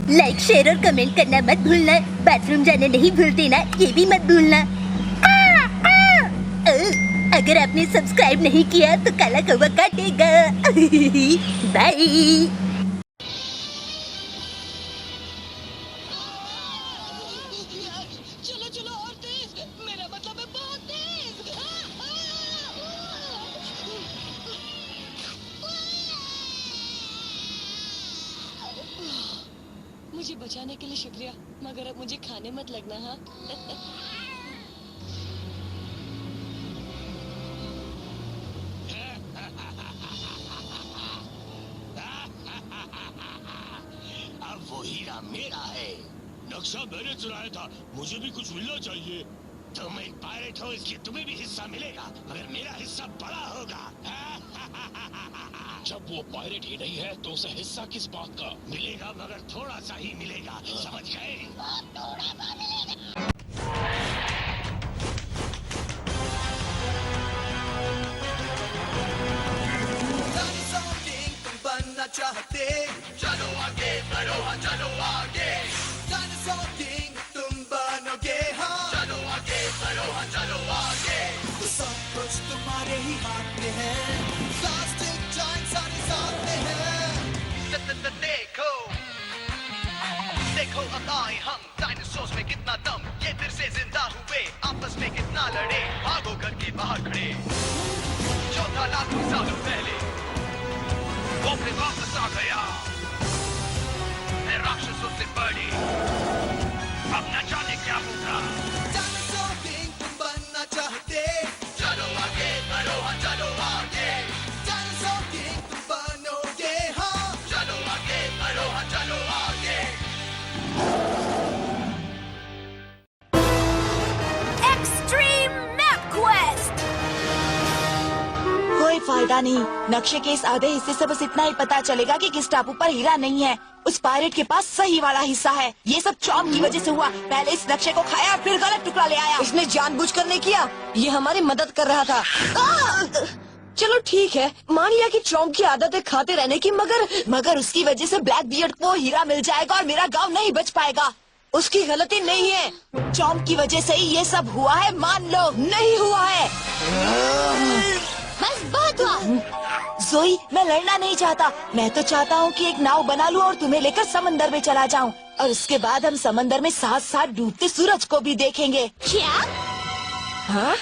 Like, share और comment करना मत भूलना। बाथरूम जाना नहीं भूलते ना, ये भी मत भूलना। अगर आपने सब्सक्राइब नहीं किया तो काला कौवा काटेगा। बाय। चलो चलो और तेज, मेरा मतलब है बहुत तेज। मुझे बचाने के लिए शुक्रिया, मगर अब मुझे खाने मत लगना। हाँ अब वो हीरा मेरा है। नक्शा मैंने चुराया था, मुझे भी कुछ मिलना चाहिए। तुम एक पायरेट हो इसलिए तुम्हें भी हिस्सा मिलेगा, मगर मेरा हिस्सा बड़ा होगा। जब वो पायरेट ही नहीं है तो उसे हिस्सा किस बात का मिलेगा, मगर थोड़ा सा ही मिलेगा, समझ गए? तुम बनना चाहते, चलो आगे बढ़ो, हाँ चलो आगे। डायनासोर किंग तुम बनोगे, हाँ चलो आगे बढ़ो, हाँ चलो आगे। तो सब कुछ तुम्हारे ही हाथ में है, प्लास्टिक जाइंट सारे साथ में है। देखो देखो अब आए हम, डायनासोर्स में कितना दम, ये फिर से जिंदा हुए, आपस में कितना लड़े, भागो घर के बाहर खड़े। जो था लाखों सालों पहले वो फिर वापस आ गया, मैं राक्षसों से बड़ी, अब न जाने क्या होगा। डायनासोर किंग तुम बनना चाहते, चलो आगे बढ़ो, हाँ चलो आगे। डायनासोर किंग तुम बनोगे, हाँ चलो आगे बढ़ो, हाँ चलो आगे। Extreme map quest. कोई फायदा नहीं, नक्शे के इस आधे हिस्से से बस इतना ही पता चलेगा कि किस टापू पर हीरा नहीं है। उस पायरेट के पास सही वाला हिस्सा है। ये सब चॉम की वजह से हुआ। पहले इस नक्शे को खाया, फिर गलत टुकड़ा ले आया। इसने जानबूझकर नहीं किया, ये हमारी मदद कर रहा था। चलो ठीक है, मान लिया कि चॉम की आदत है खाते रहने की, मगर उसकी वजह से ब्लैक बियर्ड को हीरा मिल जाएगा और मेरा गांव नहीं बच पाएगा। उसकी गलती नहीं है, चॉम की वजह से ही ये सब हुआ है, मान लो। नहीं हुआ है। बस बहुत हुआ। जोई, मैं लड़ना नहीं चाहता। मैं तो चाहता हूँ कि एक नाव बना लूं और तुम्हें लेकर समंदर में चला जाऊँ, और उसके बाद हम समंदर में साथ साथ डूबते सूरज को भी देखेंगे। क्या? हाँ?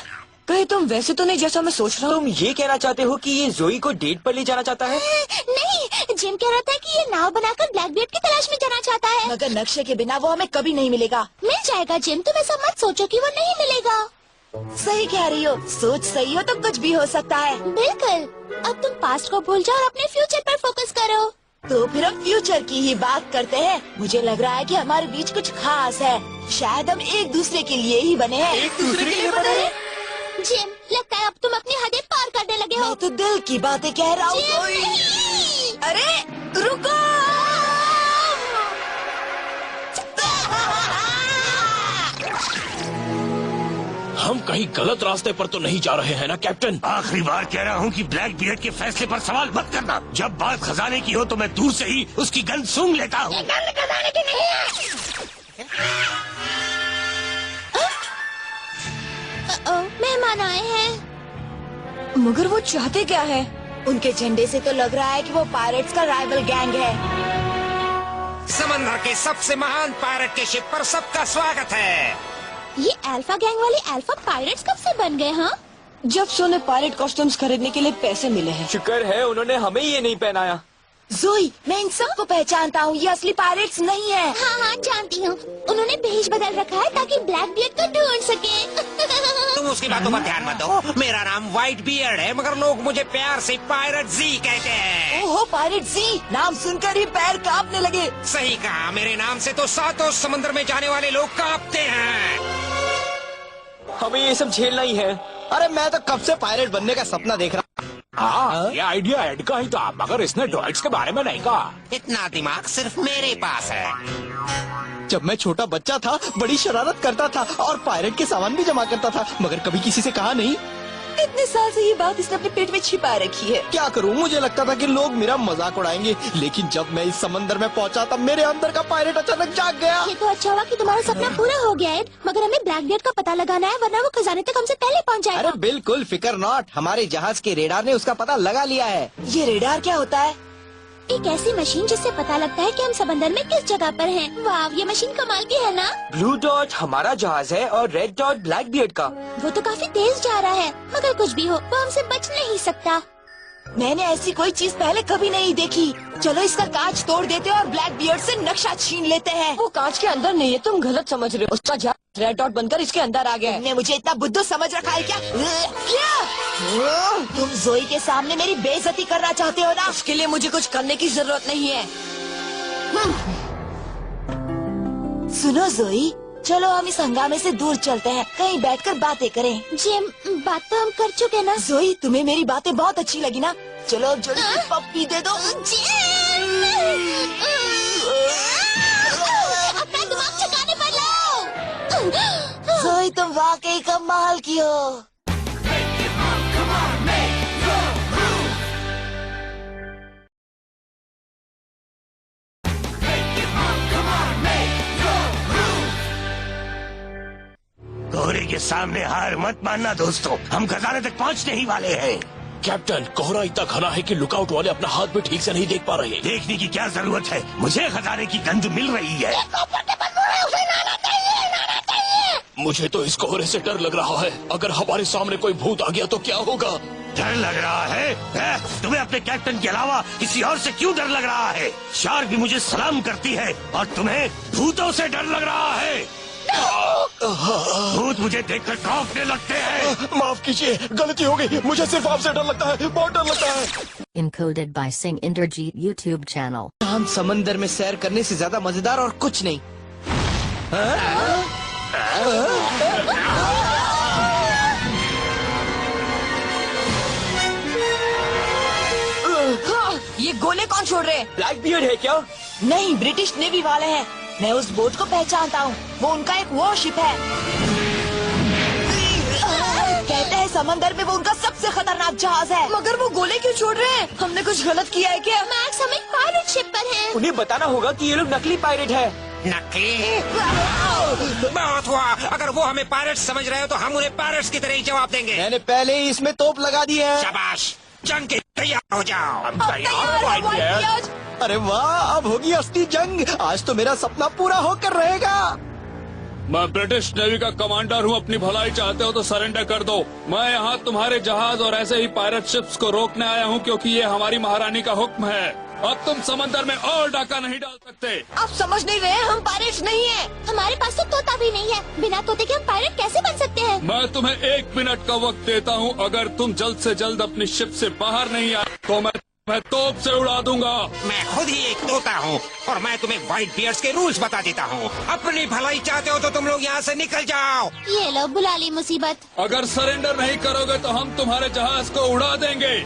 कहीं तुम वैसे तो नहीं जैसा मैं सोच रहा हूँ। तुम ये कहना चाहते हो कि ये जोई को डेट पर ले जाना चाहता है? नहीं, जिम कह रहा था कि ये नाव बनाकर ब्लैक बियर्ड की तलाश में जाना चाहता है। मगर नक्शे के बिना वो हमें कभी नहीं मिलेगा। मिल जाएगा जिम, तुम ऐसा मत सोचो कि वो नहीं मिलेगा। सही कह रही हो, सोच सही हो तो कुछ भी हो सकता है। बिल्कुल। अब तुम पास्ट को भूल जाओ और अपने फ्यूचर पर फोकस करो। तो फिर हम फ्यूचर की ही बात करते हैं। मुझे लग रहा है कि हमारे बीच कुछ खास है। शायद हम एक दूसरे के लिए ही बने हैं। एक दूसरे के लिए बने हैं? जिम, लगता है अब तुम अपनी हदें पार करने लगे हो। मैं तो दिल की बातें कह रहा हूँ। जिम, नहीं। अरे रुको! हम कहीं गलत रास्ते पर तो नहीं जा रहे हैं ना कैप्टन? आखिरी बार कह रहा हूँ कि ब्लैक बियर्ड के फैसले पर सवाल मत करना। जब बात खजाने की हो तो मैं दूर से ही उसकी गंध सूंघ लेता हूँ। खजाने की नहीं है। मेहमान आए हैं। मगर वो चाहते क्या है? उनके झंडे से तो लग रहा है कि वो पायरेट्स का राइवल गैंग है। समंदर के सबसे महान पायरेट के शिप पर सबका स्वागत है। ये अल्फा गैंग वाले अल्फा पायरेट्स कब से बन गए? हाँ, जब से उन्हें पायरेट कॉस्ट्यूम्स खरीदने के लिए पैसे मिले हैं। शुक्र है उन्होंने हमें ये नहीं पहनाया। जोई, मैं इन सबको पहचानता हूँ। ये असली पायरेट्स नहीं है। हाँ हाँ जानती हूँ। उन्होंने भेष बदल रखा है ताकि ब्लैक बियर्ड को ढूंढ सके। तुम उसकी बातों पर ध्यान मत दो। मेरा नाम व्हाइट बियर्ड है, मगर लोग मुझे प्यार से पायरेट जी कहते हैं। ओहो, पायरेट जी, नाम सुनकर ही पैर कांपने लगे। सही कहा, मेरे नाम से तो सातों समंदर में जाने वाले लोग कांपते हैं। हमें ये सब झेलना ही है। अरे मैं तो कब से पायरेट बनने का सपना देख रहा। हाँ, ये आइडिया एड का ही था, मगर इसने ड्रॉइड्स के बारे में नहीं कहा। इतना दिमाग सिर्फ मेरे पास है। जब मैं छोटा बच्चा था बड़ी शरारत करता था और पायरेट के सामान भी जमा करता था, मगर कभी किसी से कहा नहीं। इतने साल से ये बात इसने अपने पेट में छिपा रखी है। क्या करूं, मुझे लगता था कि लोग मेरा मजाक उड़ाएंगे, लेकिन जब मैं इस समंदर में पहुंचा तब मेरे अंदर का पायरेट अचानक जाग गया। ये तो अच्छा हुआ कि तुम्हारा सपना पूरा हो गया है, मगर हमें ब्लैकबीयर्ड का पता लगाना है, वरना वो खजाने तक हमसे पहले पहुंच जाएगा। अरे बिल्कुल फिकर नॉट, हमारे जहाज के रेडार ने उसका पता लगा लिया है। ये रेडार क्या होता है? एक ऐसी मशीन जिससे पता लगता है कि हम समंदर में किस जगह पर हैं। वाह, ये मशीन कमाल की है ना? ब्लू डॉट हमारा जहाज है और रेड डॉट ब्लैक बियर्ड का। वो तो काफी तेज जा रहा है, मगर कुछ भी हो वो हमसे बच नहीं सकता। मैंने ऐसी कोई चीज पहले कभी नहीं देखी। चलो इसका कांच तोड़ देते हैं और ब्लैक बियर्ड से नक्शा छीन लेते हैं। वो कांच के अंदर नहीं है, तुम गलत समझ रहे हो। उसका जहाज रेड डॉट बनकर इसके अंदर आ गया है। तुमने मुझे इतना बुद्धू समझ रखा है क्या? तुम जोई के सामने मेरी बेइज्जती करना चाहते हो ना? उसके लिए मुझे कुछ करने की जरूरत नहीं है। सुनो जोई, चलो हम इस हंगामे से दूर चलते हैं, कहीं बैठकर बातें करें। जिम, बात तो हम कर चुके ना। जोई, तुम्हें मेरी बातें बहुत अच्छी लगी ना? चलो अब जल्दी से पप्पी दे दो। अपना दिमाग ठिकाने पर लाओ। जोई, तुम वाकई कमाल की हो। कोहरे के सामने हार मत मानना दोस्तों, हम खजाने तक पहुंचने ही वाले हैं। कैप्टन, कोहरा इतना घना है कि लुकआउट वाले अपना हाथ भी ठीक से नहीं देख पा रहे। देखने की क्या जरूरत है, मुझे खजाने की गंध मिल रही है। मुझे तो इस कोहरे से डर लग रहा है। अगर हमारे सामने कोई भूत आ गया तो क्या होगा? डर लग रहा है? तुम्हें अपने कैप्टन के अलावा किसी और से क्यों डर लग रहा है? शार्क भी मुझे सलाम करती है और तुम्हें भूतों से डर लग रहा है। भूत मुझे देखकर कांपने लगते हैं। माफ कीजिए, गलती हो गई। मुझे सिर्फ आपसे डर लगता है, बहुत डर लगता है। Encoded by Singh Indrajit YouTube channel. हम समंदर में सैर करने से ज्यादा मजेदार और कुछ नहीं। ये गोले कौन छोड़ रहे हैं? ब्लैक बियर्ड है क्या? नहीं, ब्रिटिश नेवी वाले हैं। मैं उस बोट को पहचानता हूँ, वो उनका एक वॉरशिप है। कहते हैं समंदर में वो उनका सबसे खतरनाक जहाज है। मगर वो गोले क्यों छोड़ रहे हैं? हमने कुछ गलत किया है क्या? मैक्स, हम एक पायरेट शिप पर हैं। उन्हें बताना होगा कि ये लोग नकली पायरेट है। नकली? बहुत हुआ। अगर वो हमें पायरेट्स समझ रहे हो तो हम उन्हें पायरेट्स की तरह ही जवाब देंगे। मैंने पहले ही इसमें तोप लगा दी है। शाबाश, जंग के तैयार हो जाओ। हम तैयार। अरे वाह, अब होगी असली जंग। आज तो मेरा सपना पूरा होकर रहेगा। मैं ब्रिटिश नेवी का कमांडर हूँ। अपनी भलाई चाहते हो तो सरेंडर कर दो। मैं यहाँ तुम्हारे जहाज और ऐसे ही पायरेट शिप्स को रोकने आया हूँ, क्योंकि ये हमारी महारानी का हुक्म है। अब तुम समंदर में और डाका नहीं डाल सकते। आप समझ नहीं रहे, हम पायरेट्स नहीं है। हमारे पास तो तोता भी नहीं है। बिना तोते के हम पायरेट कैसे बन सकते हैं? मैं तुम्हें 1 मिनट का वक्त देता हूँ। अगर तुम जल्द से जल्द अपनी शिप से बाहर नहीं आए तो मैं तोप से उड़ा दूंगा। मैं खुद ही एक तोता हूँ और मैं तुम्हें व्हाइट बियर्ड्स के रूल्स बता देता हूँ। अपनी भलाई चाहते हो तो तुम लोग यहाँ से निकल जाओ। ये लो, बुला ली मुसीबत। अगर सरेंडर नहीं करोगे तो हम तुम्हारे जहाज को उड़ा देंगे।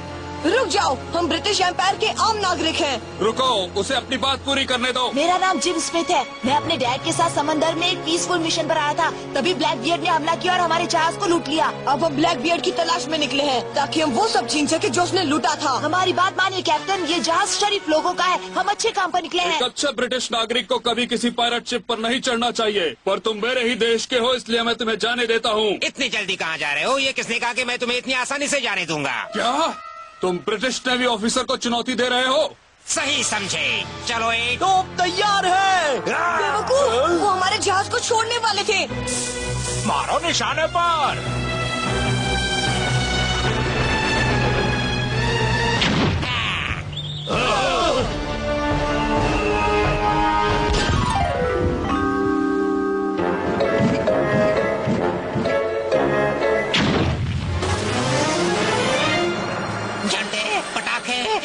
रुक जाओ, हम ब्रिटिश एम्पायर के आम नागरिक हैं। रुको, उसे अपनी बात पूरी करने दो। मेरा नाम जिम स्मिथ है। मैं अपने डैड के साथ समंदर में एक पीसफुल मिशन पर आया था। तभी ब्लैक बियर्ड ने हमला किया और हमारे जहाज को लूट लिया। अब हम ब्लैक बियर्ड की तलाश में निकले हैं, ताकि हम वो सब छीन सके जो उसने लूटा था। हमारी बात मानिए कैप्टन, ये जहाज शरीफ लोगों का है। हम अच्छे काम पर निकले एक हैं। अच्छे ब्रिटिश नागरिक को कभी किसी पायरेट शिप पर नहीं चढ़ना चाहिए, पर तुम मेरे ही देश के हो, इसलिए मैं तुम्हें जाने देता हूँ। इतनी जल्दी कहाँ जा रहे हो? ये किसने कहा कि मैं तुम्हें इतनी आसानी से जाने दूंगा? क्या तुम ब्रिटिश नेवी ऑफिसर को चुनौती दे रहे हो? सही समझे। चलो एक तोप तैयार है। बेवकूफ, वो हमारे जहाज को छोड़ने वाले थे। मारो निशाने पर।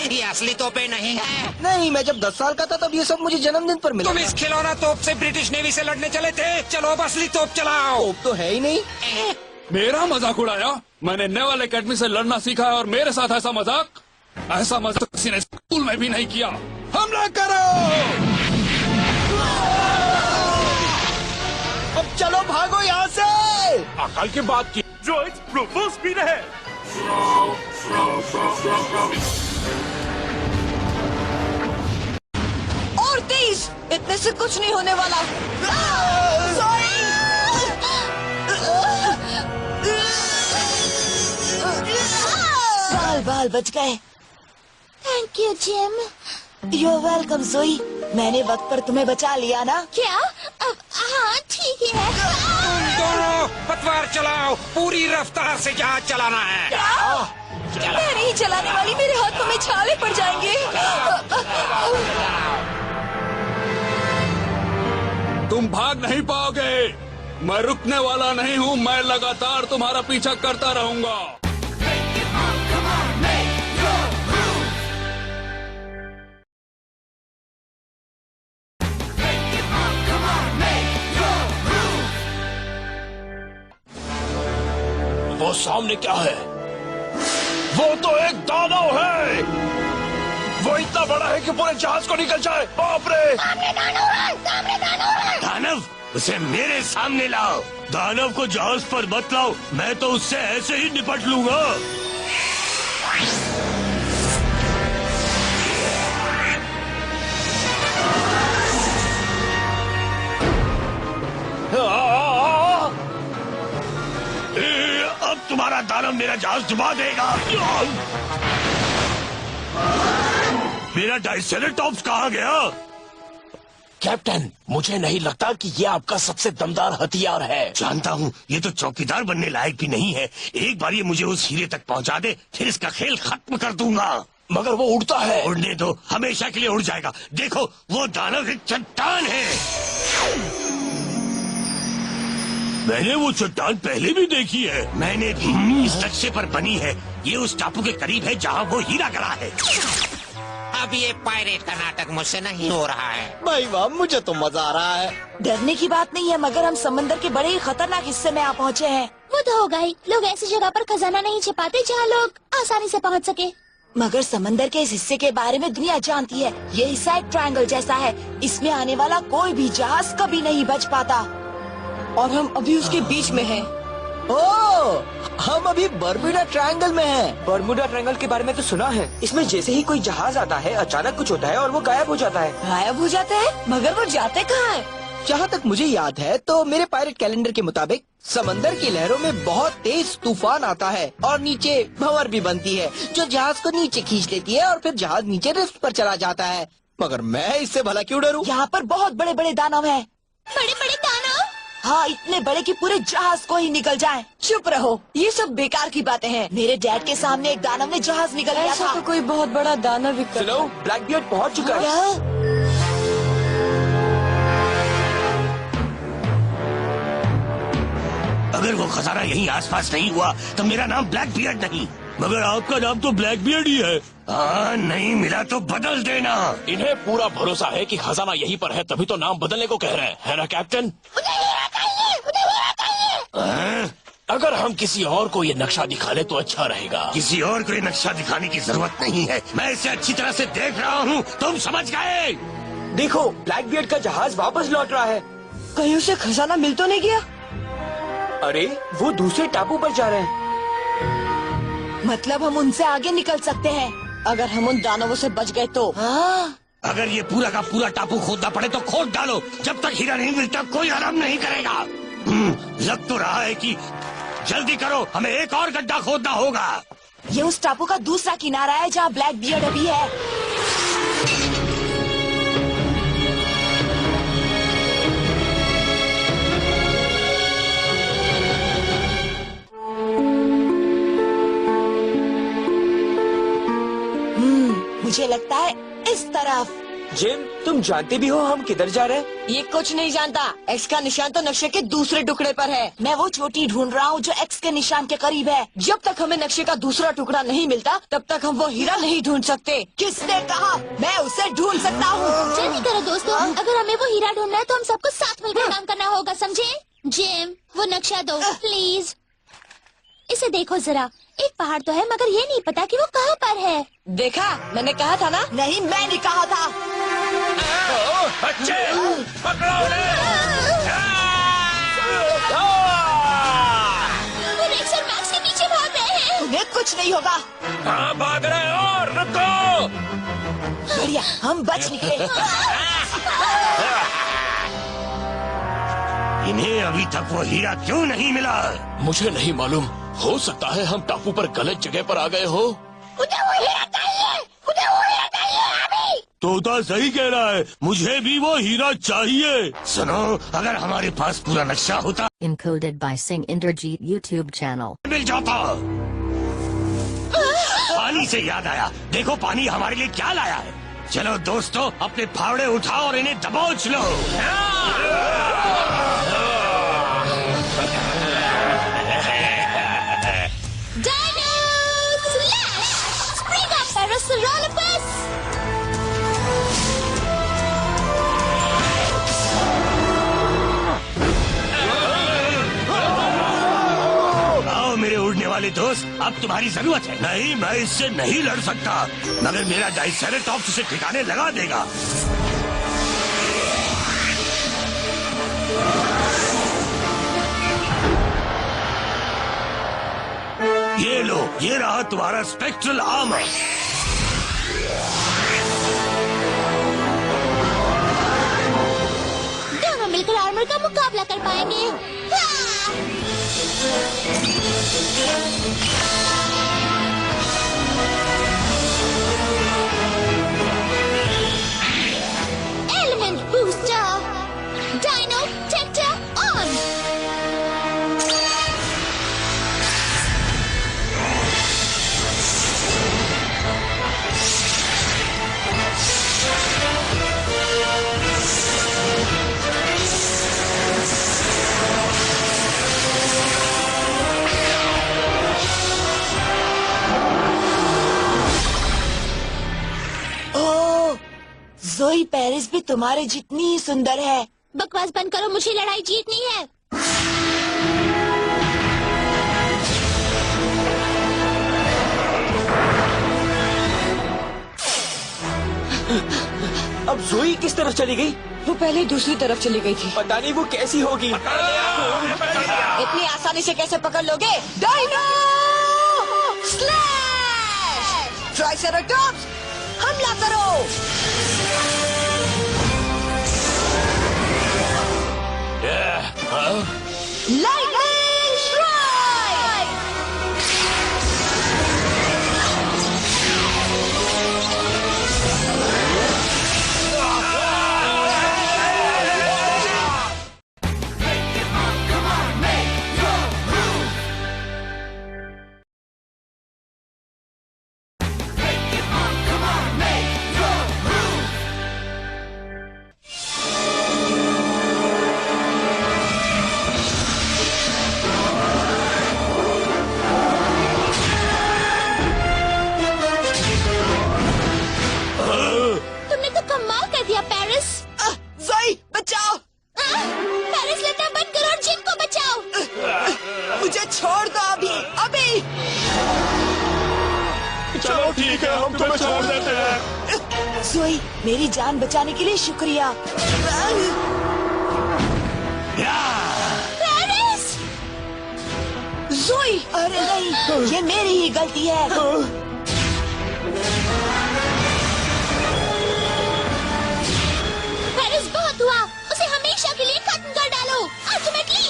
ये असली तोपे नहीं है। नहीं, मैं जब 10 साल का था तब ये सब मुझे जन्मदिन पर मिला। तुम इस खिलौना तोप से ब्रिटिश नेवी से लड़ने चले थे। चलो अब असली तोप चलाओ। तोप तो है ही नहीं। मेरा मजाक उड़ाया? मैंने नेवल एकेडमी से लड़ना सीखा है और मेरे साथ ऐसा मजाक किसी ने स्कूल में भी नहीं किया। हमला करो! अब चलो भागो यहाँ से। अकल की बात की। ड्रॉइड्स प्रोवो स्पीड है। और तेज, इतने से कुछ नहीं होने वाला। बाल बच गए। Thank you Jim. You are welcome Joey. मैंने वक्त पर तुम्हें बचा लिया ना। क्या? अब हाँ ठीक है। दोनों पतवार चलाओ, पूरी रफ्तार से जहाज चलाना है। मैं नहीं चलाने वाली, मेरे हाथों में छाले पड़ जाएंगे। तुम भाग नहीं पाओगे। मैं रुकने वाला नहीं हूँ, मैं लगातार तुम्हारा पीछा करता रहूंगा। वो सामने क्या है? वो तो एक दानव है। वो इतना बड़ा है कि पूरे जहाज को निकल जाए। बाप रे! दानव, उसे मेरे सामने लाओ। दानव को जहाज पर मत लाओ, मैं तो उससे ऐसे ही निपट लूंगा। अब तुम्हारा दानव मेरा जहाज डुबा देगा। मेरा डाइसेराटॉप्स कहाँ गया? कैप्टन, मुझे नहीं लगता कि ये आपका सबसे दमदार हथियार है। जानता हूँ, ये तो चौकीदार बनने लायक भी नहीं है। एक बार ये मुझे उस हीरे तक पहुँचा दे, फिर इसका खेल खत्म कर दूंगा। मगर वो उड़ता है। उड़ने दो, हमेशा के लिए उड़ जाएगा। देखो, वो दानव एक चट्टान है। मैंने वो चट्टान पहले भी देखी है। मैंने भी। इस नक्शे पर बनी है। ये उस टापू के करीब है जहाँ वो हीरा गड़ा है। अब ये पायरेट का नाटक मुझसे नहीं हो रहा है। भाई वाह, मुझे तो मजा आ रहा है। डरने की बात नहीं है, मगर हम समंदर के बड़े ही खतरनाक हिस्से में आ पहुँचे हैं। वो तो होगा ही। लोग ऐसी जगह पर खजाना नहीं छिपाते जहाँ लोग आसानी से पहुँच सके। मगर समंदर के इस हिस्से के बारे में दुनिया जानती है। ये हिस्सा एक ट्रायंगल जैसा है। इसमें आने वाला कोई भी जहाज कभी नहीं बच पाता। और हम अभी उसके बीच में हैं। ओह, हम अभी बर्मुडा ट्रायंगल में हैं। बर्मुडा ट्रायंगल के बारे में तो सुना है। इसमें जैसे ही कोई जहाज आता है, अचानक कुछ होता है और वो गायब हो जाता है। गायब हो जाता है? मगर वो जाते कहाँ है? जहाँ तक मुझे याद है तो मेरे पायरेट कैलेंडर के मुताबिक समंदर की लहरों में बहुत तेज तूफान आता है और नीचे भंवर भी बनती है जो जहाज को नीचे खींच लेती है और फिर जहाज नीचे रिफ्ट पर चला जाता है। मगर मैं इससे भला क्यों डरूं? यहाँ पर बहुत बड़े बड़े दानव हैं। बड़े बड़े दानव? हाँ, इतने बड़े कि पूरे जहाज को ही निकल जाए। चुप रहो, ये सब बेकार की बातें हैं। मेरे डैड के सामने एक दानव ने जहाज निकल लिया ऐसा था। तो कोई बहुत बड़ा दानव ही कर। सुनो, ब्लैकबियर्ड पहुंच चुका है। क्या? अगर वो खजाना यहीं आसपास नहीं हुआ तो मेरा नाम ब्लैकबियर्ड नहीं, मगर आपका नाम तो ब्लैकबियर्ड ही है। हाँ, नहीं मिला तो बदल देना। इन्हें पूरा भरोसा है कि खजाना यहीं पर है, तभी तो नाम बदलने को कह रहे हैं, है ना कैप्टन? अगर हम किसी और को ये नक्शा दिखा ले तो अच्छा रहेगा। किसी और को ये नक्शा दिखाने की जरूरत नहीं है। मैं इसे अच्छी तरह से देख रहा हूँ, तुम समझ गए? देखो, ब्लैकबियर्ड का जहाज वापस लौट रहा है। कहीं उसे खजाना मिल तो नहीं गया? अरे, वो दूसरे टापू पर जा रहे हैं। मतलब हम उनसे आगे निकल सकते हैं अगर हम उन दानवों से बच गए तो। हाँ। अगर ये पूरा का पूरा टापू खोदना पड़े तो खोद डालो। जब तक हीरा नहीं मिलता कोई आराम नहीं करेगा। लग तो रहा है कि जल्दी करो, हमें एक और गड्ढा खोदना होगा। ये उस टापू का दूसरा किनारा है जहाँ ब्लैकबियर्ड अभी है। मुझे लगता है इस तरफ। जिम, तुम जानते भी हो हम किधर जा रहे हैं? ये कुछ नहीं जानता। एक्स का निशान तो नक्शे के दूसरे टुकड़े पर है। मैं वो चोटी ढूंढ रहा हूँ जो एक्स के निशान के करीब है। जब तक हमें नक्शे का दूसरा टुकड़ा नहीं मिलता तब तक हम वो हीरा नहीं ढूंढ सकते। किसने कहा? मैं उसे ढूंढ सकता हूँ। जल्दी करो दोस्तों, अगर हमें वो हीरा ढूंढना है तो हम सबको साथ मिलकर काम करना होगा, समझे? जिम, वो नक्शा दो प्लीज। इसे देखो जरा, एक पहाड़ तो है मगर ये नहीं पता कि वो कहाँ पर है। देखा, मैंने कहा था ना। नहीं, मैंने कहा था। बच्चे, पकड़ो उन्हें। वो रेक्स और मैक्स के पीछे भाग रहे हैं। उन्हें कुछ कुछ नहीं होगा। हाँ भाग रहे हैं और रुको। बढ़िया, हम बच निकले। इन्हें अभी तक वो हीरा क्यों नहीं मिला? मुझे नहीं मालूम, हो सकता है हम टापू पर गलत जगह पर आ गए हो। तोता सही कह रहा है, मुझे भी वो हीरा चाहिए। सुनो, अगर हमारे पास पूरा नक्शा होता Encoded by Singh Indrajit YouTube channel. मिल जाता। पानी से याद आया, देखो पानी हमारे लिए क्या लाया है। चलो दोस्तों, अपने फावड़े उठाओ और इन्हें दबोच लो। Dino Slash! Spring up, Parasaurolophus! आओ मेरे उड़ने वाले दोस्त, अब तुम्हारी जरूरत है। नहीं, मैं इससे नहीं लड़ सकता, मगर मेरा डाइसेरेटॉप्स इसे ठिकाने लगा देगा। ये लो, ये रहा तुम्हारा स्पेक्ट्रल आर्मर। दोनों मिलकर आर्मर का मुकाबला कर पाएंगे। Element booster, dyno tector on. Joey Paris भी तुम्हारे जितनी ही सुंदर है। बकवास बंद करो, मुझे लड़ाई जीतनी है। अब जोई किस तरफ चली गई? वो पहले दूसरी तरफ चली गई थी। पता नहीं वो कैसी होगी। इतनी आसानी से कैसे पकड़ लोगे? Dino slash! ट्राइसेराटॉप्स, हमला करो! Lightning strike! तुमने तो कमाल कर दिया पेरिस। जोई बचाओ! पेरिस लड़ना बंद करो और जिन को बचाओ। मुझे छोड़ दो अभी, अभी! चलो ठीक है, हम तुम्हें छोड़ देते हैं। जोई, मेरी जान बचाने के लिए शुक्रिया। पेरिस! जोई, अरे नहीं, ये मेरी ही गलती है। पेरिस, बहुत हुआ, उसे हमेशा के लिए खत्म कर डालो। अल्टीमेटली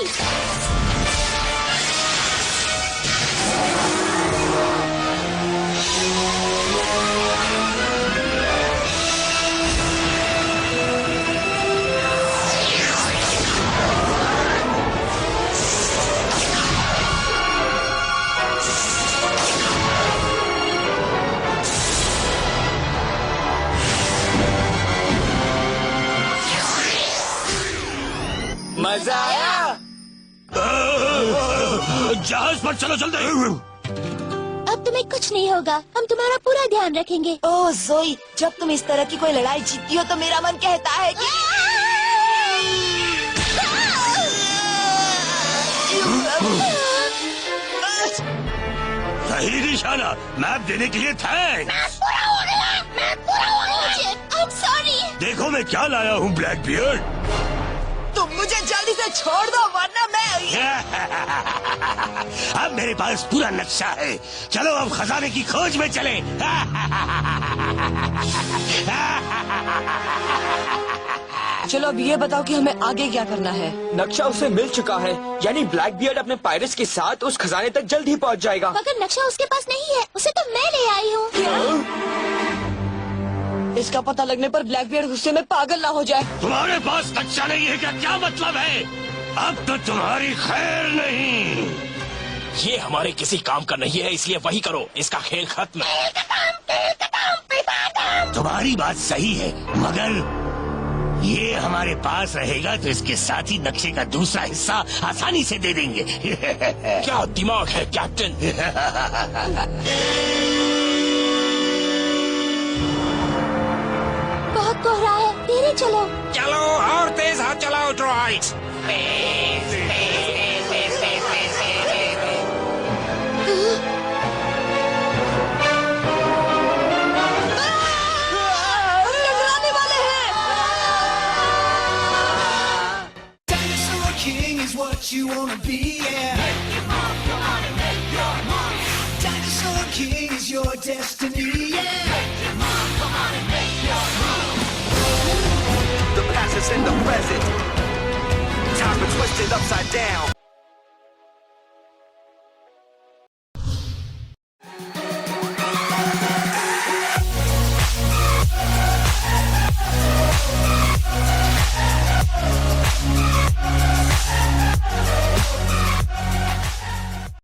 मजा आया। जहाज पर चलो जल्दी। अब तुम्हें कुछ नहीं होगा, हम तुम्हारा पूरा ध्यान रखेंगे। ओह जोई, जब तुम इस तरह की कोई लड़ाई जीतती हो तो मेरा मन कहता है कि सही निशाना, मैप देने के लिए थैंक्स। I'm sorry। देखो मैं क्या लाया हूँ ब्लैक बियर्ड। तो तुम मुझे जल्दी से छोड़ दो वरना मैं अब मेरे पास पूरा नक्शा है। चलो अब खजाने की खोज में चले। चलो अब ये बताओ कि हमें आगे क्या करना है। नक्शा उसे मिल चुका है, यानी ब्लैक बियर्ड अपने पायरेट्स के साथ उस खजाने तक जल्द ही पहुंच जाएगा। मगर नक्शा उसके पास नहीं है, उसे तो मैं ले आई हूँ। इसका पता लगने पर ब्लैकबियर्ड गुस्से में पागल ना हो जाए। तुम्हारे पास नक्शा नहीं है क्या मतलब है? अब तो तुम्हारी खैर नहीं। ये हमारे किसी काम का नहीं है, इसलिए वही करो, इसका खेल खत्म है। तुम्हारी बात सही है, मगर ये हमारे पास रहेगा तो इसके साथ ही नक्शे का दूसरा हिस्सा आसानी से दे देंगे। क्या दिमाग है कैप्टन? बहुत कोहरा है, धीरे चलो। चलो और तेज हाथ चलाओ ड्रॉइड्स। टकराने वाले हैं। Dinosaur King is what you wanna be, yeah. Make your mark, come on and make your mark. Dinosaur King is your destiny, yeah. Make your mark, come on and make your mark. The past is in the present. Time for twisted upside down.